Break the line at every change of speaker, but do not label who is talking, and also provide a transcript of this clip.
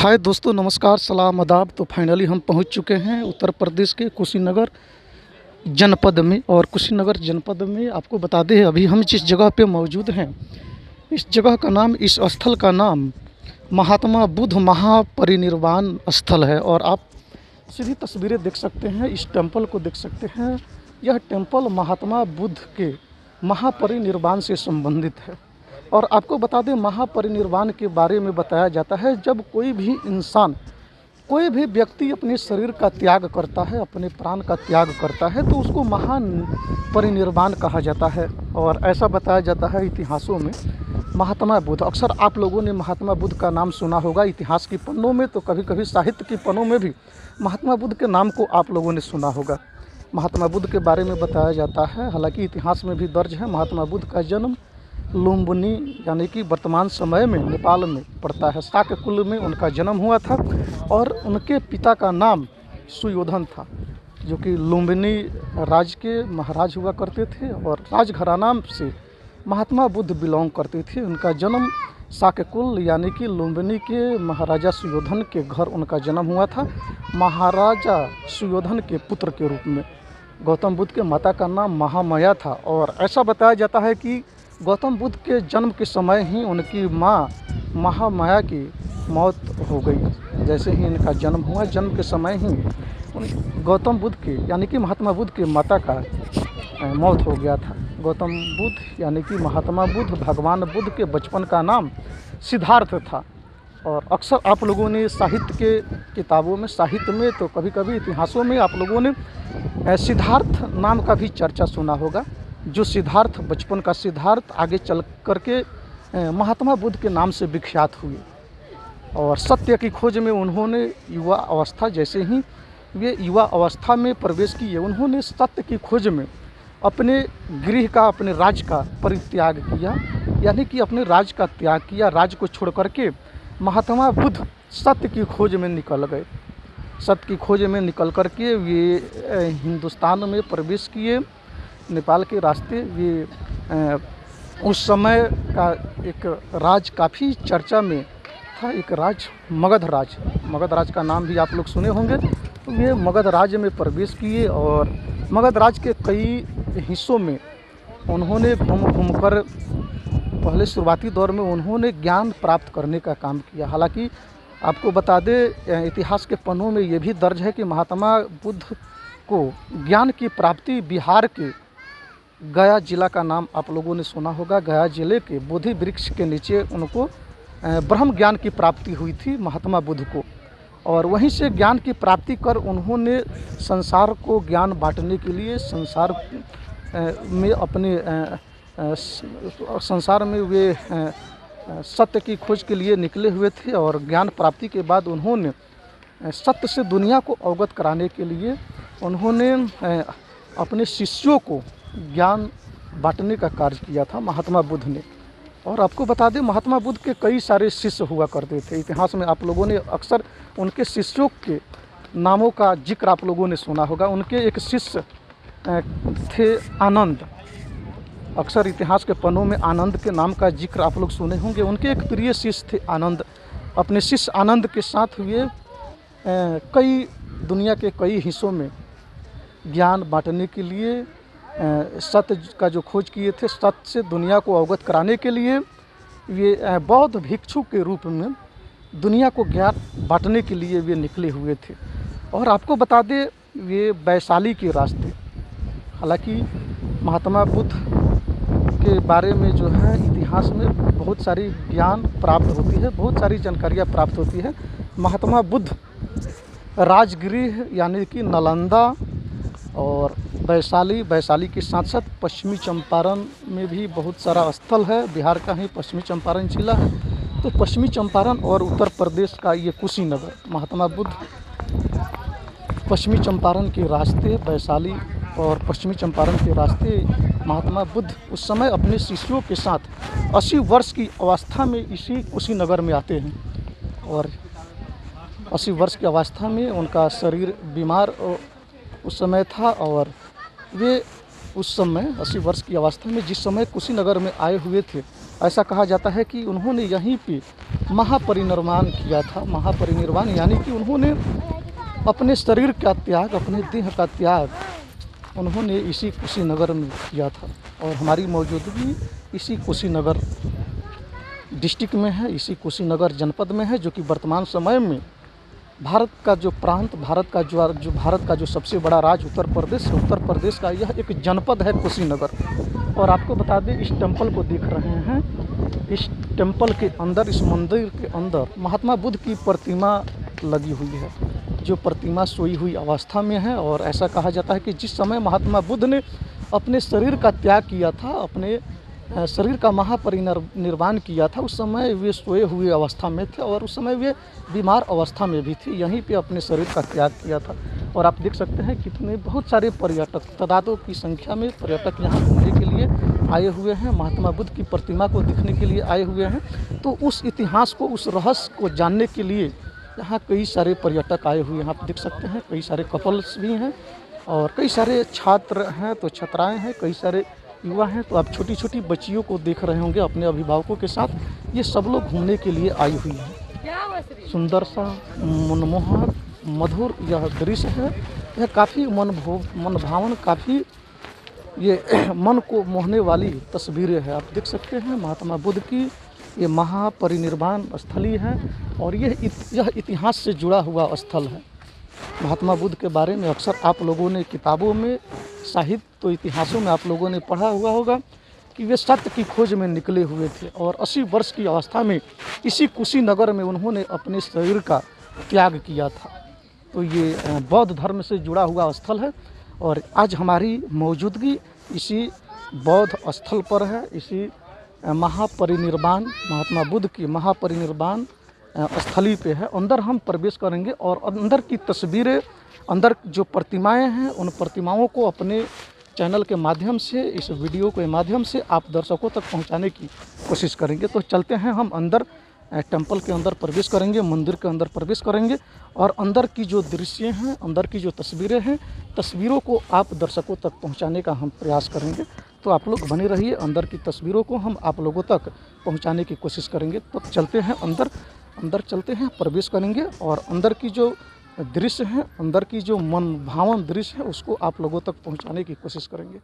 हाय दोस्तों, नमस्कार, सलाम, आदाब। तो फाइनली हम पहुंच चुके हैं उत्तर प्रदेश के कुशीनगर जनपद में। और कुशीनगर जनपद में आपको बता दें, अभी हम जिस जगह पे मौजूद हैं, इस जगह का नाम, इस स्थल का नाम महात्मा बुद्ध महापरिनिर्वाण स्थल है। और आप सीधी तस्वीरें देख सकते हैं, इस टेम्पल को देख सकते हैं। यह टेम्पल महात्मा बुद्ध के महापरिनिर्वाण से संबंधित है। और आपको बता दें, महापरिनिर्वाण के बारे में बताया जाता है, जब कोई भी इंसान, कोई भी व्यक्ति अपने शरीर का त्याग करता है, अपने प्राण का त्याग करता है, तो उसको महान परिनिर्वाण कहा जाता है। और ऐसा बताया जाता है इतिहासों में, महात्मा बुद्ध, अक्सर आप लोगों ने महात्मा बुद्ध का नाम सुना होगा इतिहास की पन्नों में, तो कभी कभी साहित्य की पन्नों में भी महात्मा बुद्ध के नाम को आप लोगों ने सुना होगा। महात्मा बुद्ध के बारे में बताया जाता है, हालांकि इतिहास में भी दर्ज है, महात्मा बुद्ध का जन्म लुम्बिनी यानी कि वर्तमान समय में नेपाल में पड़ता है, शाक्य कुल में उनका जन्म हुआ था। और उनके पिता का नाम सुयोधन था, जो कि लुम्बिनी राज्य के महाराज हुआ करते थे। और राजघराना से महात्मा बुद्ध बिलोंग करते थे। उनका जन्म शाक्य कुल यानी कि लुम्बिनी के महाराजा सुयोधन के घर उनका जन्म हुआ था, महाराजा सुयोधन के पुत्र के रूप में। गौतम बुद्ध के माता का नाम महामाया था। और ऐसा बताया जाता है कि गौतम बुद्ध के जन्म के समय ही उनकी माँ महामाया की मौत हो गई। जैसे ही इनका जन्म हुआ, जन्म के समय ही गौतम बुद्ध के यानी कि महात्मा बुद्ध के माता का मौत हो गया था। गौतम बुद्ध यानी कि महात्मा बुद्ध, भगवान बुद्ध के बचपन का नाम सिद्धार्थ था। और अक्सर आप लोगों ने साहित्य के किताबों में, साहित्य में तो कभी कभी इतिहासों में आप लोगों ने सिद्धार्थ नाम का भी चर्चा सुना होगा। जो सिद्धार्थ, बचपन का सिद्धार्थ, आगे चल करके महात्मा बुद्ध के नाम से विख्यात हुए। और सत्य की खोज में उन्होंने युवा अवस्था, जैसे ही वे युवा अवस्था में प्रवेश किए, उन्होंने सत्य की खोज में अपने गृह का, अपने राज्य का परित्याग किया, यानी कि अपने राज्य का त्याग किया। राज्य को छोड़ करके महात्मा बुद्ध सत्य की खोज में निकल गए। सत्य की खोज में निकल करके वे हिंदुस्तान में प्रवेश किए, नेपाल के रास्ते। वे उस समय का एक राज काफ़ी चर्चा में था, एक राज मगध राज। मगध राज का नाम भी आप लोग सुने होंगे। तो वे मगध राज्य में प्रवेश किए और मगध राज के कई हिस्सों में उन्होंने घूम कर, पहले शुरुआती दौर में उन्होंने ज्ञान प्राप्त करने का काम किया। हालांकि आपको बता दें, इतिहास के पन्नों में ये भी दर्ज है कि महात्मा बुद्ध को ज्ञान की प्राप्ति बिहार के गया जिला का नाम आप लोगों ने सुना होगा। गया जिले के बोधि वृक्ष के नीचे उनको ब्रह्म ज्ञान की प्राप्ति हुई थी महात्मा बुद्ध को। और वहीं से ज्ञान की प्राप्ति कर उन्होंने संसार को ज्ञान बांटने के लिए, संसार में अपने संसार में वे सत्य की खोज के लिए निकले हुए थे। और ज्ञान प्राप्ति के बाद उन्होंने सत्य से दुनिया को अवगत कराने के लिए उन्होंने अपने शिष्यों को ज्ञान बांटने का कार्य किया था महात्मा बुद्ध ने। और आपको बता दें, महात्मा बुद्ध के कई सारे शिष्य हुआ करते थे। इतिहास में आप लोगों ने अक्सर उनके शिष्यों के नामों का जिक्र आप लोगों ने सुना होगा। उनके एक शिष्य थे आनंद। अक्सर इतिहास के पन्नों में आनंद के नाम का जिक्र आप लोग सुने होंगे। उनके एक प्रिय शिष्य थे आनंद। अपने शिष्य आनंद के साथ हुए कई दुनिया के कई हिस्सों में ज्ञान बांटने के लिए, सत्य का जो खोज किए थे, सत्य से दुनिया को अवगत कराने के लिए वे बौद्ध भिक्षु के रूप में दुनिया को ज्ञान बांटने के लिए वे निकले हुए थे। और आपको बता दें, वे वैशाली के रास्ते, हालांकि महात्मा बुद्ध के बारे में जो है इतिहास में बहुत सारी ज्ञान प्राप्त होती है, बहुत सारी जानकारियाँ प्राप्त होती है। महात्मा बुद्ध राजगृह यानी कि नालंदा और वैशाली के साथ साथ पश्चिमी चंपारण में भी बहुत सारा स्थल है। बिहार का ही पश्चिमी चंपारण जिला है। तो पश्चिमी चंपारण और उत्तर प्रदेश का ये कुशीनगर, महात्मा बुद्ध पश्चिमी चंपारण के रास्ते, वैशाली और पश्चिमी चंपारण के रास्ते महात्मा बुद्ध उस समय अपने शिष्यों के साथ 80 वर्ष की अवस्था में इसी कुशीनगर में आते हैं। और 80 वर्ष की अवस्था में उनका शरीर बीमार उस समय था। और वे उस समय 80 वर्ष की अवस्था में जिस समय कुशीनगर में आए हुए थे, ऐसा कहा जाता है कि उन्होंने यहीं पे महापरिनिर्वाण किया था। महापरिनिर्वाण यानी कि उन्होंने अपने शरीर का त्याग, अपने देह का त्याग उन्होंने इसी कुशीनगर में किया था। और हमारी मौजूदगी इसी कुशीनगर डिस्ट्रिक्ट में है, इसी कुशीनगर जनपद में है, जो कि वर्तमान समय में भारत का जो प्रांत, भारत का जो सबसे बड़ा राज्य उत्तर प्रदेश का यह एक जनपद है कुशीनगर। और आपको बता दें, इस टेम्पल को देख रहे हैं, इस टेम्पल के अंदर, इस मंदिर के अंदर महात्मा बुद्ध की प्रतिमा लगी हुई है, जो प्रतिमा सोई हुई अवस्था में है। और ऐसा कहा जाता है कि जिस समय महात्मा बुद्ध ने अपने शरीर का त्याग किया था, अपने शरीर का महापरिनिर्वाण किया था, उस समय वे सोए हुए अवस्था में थे और उस समय वे बीमार अवस्था में भी थे। यहीं पे अपने शरीर का त्याग किया था। और आप देख सकते हैं कितने बहुत सारे पर्यटक, तादादों की संख्या में पर्यटक यहाँ घूमने के लिए आए हुए हैं, महात्मा बुद्ध की प्रतिमा को देखने के लिए आए हुए हैं। तो उस इतिहास को, उस रहस्य को जानने के लिए यहाँ कई सारे पर्यटक आए हुए हैं। आप देख सकते हैं कई सारे कपल्स भी हैं और कई सारे छात्र हैं, तो छात्राएँ हैं, कई सारे युवा हैं। तो आप छोटी छोटी बच्चियों को देख रहे होंगे अपने अभिभावकों के साथ। ये सब लोग घूमने के लिए आई हुई हैं। सुंदर सा, मनमोहक, मधुर यह दृश्य है। यह काफ़ी मनभावन, काफ़ी ये मन को मोहने वाली तस्वीरें हैं। आप देख सकते हैं महात्मा बुद्ध की ये महापरिनिर्वाण स्थली है और यह इतिहास से जुड़ा हुआ स्थल है। महात्मा बुद्ध के बारे में अक्सर आप लोगों ने किताबों में, साहित्य, तो इतिहासों में आप लोगों ने पढ़ा हुआ होगा कि वे सत्य की खोज में निकले हुए थे और 80 वर्ष की अवस्था में इसी कुशीनगर में उन्होंने अपने शरीर का त्याग किया था। तो ये बौद्ध धर्म से जुड़ा हुआ स्थल है और आज हमारी मौजूदगी इसी बौद्ध स्थल पर है, इसी महापरिनिर्वाण, महात्मा बुद्ध की महापरिनिर्वाण स्थली पे है। अंदर हम प्रवेश करेंगे और अंदर की तस्वीरें, अंदर जो प्रतिमाएं हैं, उन प्रतिमाओं को अपने चैनल के माध्यम से, इस वीडियो के माध्यम से आप दर्शकों तक पहुंचाने की कोशिश करेंगे। तो चलते हैं हम अंदर, टेंपल के अंदर प्रवेश करेंगे, मंदिर के अंदर प्रवेश करेंगे और अंदर की जो दृश्य हैं, अंदर की जो तस्वीरें हैं, तस्वीरों को आप दर्शकों तक पहुंचाने का हम प्रयास करेंगे। तो आप लोग बने रहिए, अंदर की तस्वीरों को हम आप लोगों तक पहुंचाने की कोशिश करेंगे। तो चलते हैं अंदर चलते हैं, प्रवेश करेंगे और अंदर की जो दृश्य है, अंदर की जो मन भावन दृश्य है, उसको आप लोगों तक पहुंचाने की कोशिश करेंगे।